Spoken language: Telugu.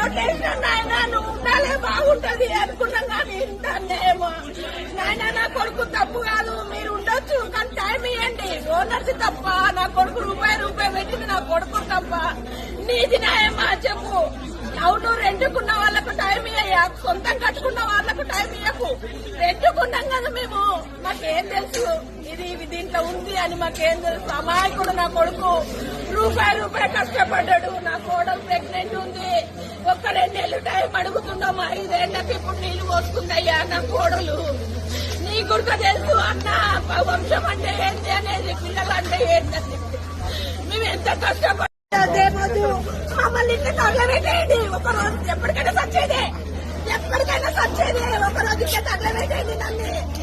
ఓటేసిన నాయన నువ్వు ఉండాలే బాగుంటది అనుకున్నాం కానీ ఇంటేమో నాయన నా కొడుకు తప్పు కాదు మీరు ఉండొచ్చు కానీ టైం ఇవ్వండి ఓనర్స్ తప్ప నా కొడుకు రూపాయి పెట్టింది నా కొడుకు తప్ప నీది న్యాయమా చెప్పు అవును రెండుకున్న వాళ్ళకు టైం ఇయ్యా సొంతం కట్టుకున్న వాళ్ళకు టైం ఇయ్యకు రెండుకున్నాం కదా మేము మాకేం తెలుసు ఇది దీంట్లో ఉంది అని మాకేం తెలుసు అమాయకుడు నా కొడుకు రూపాయి కష్టపడ్డాడు నా కోడలు ప్రెగ్నెంట్ ఉంది ఒక్క 2 నెలలు టైం అడుగుతున్నాము 5 ఏళ్ళకి ఇప్పుడు నీళ్లు పోసుకుందయ్యా నా కోడలు నీ గుర్క తెలుసు అన్న వంశం అంటే ఏంటి అనేది పిల్లలు అంటే ఏంటని మేము ఎంత కష్టపడ్డా మమ్మల్ని ఇంట్లో తగలబెట్టేయండి ఒక రోజు ఎప్పటికైనా సచ్చేదే ఒక రోజు తగలబెట్టేయండి నన్ను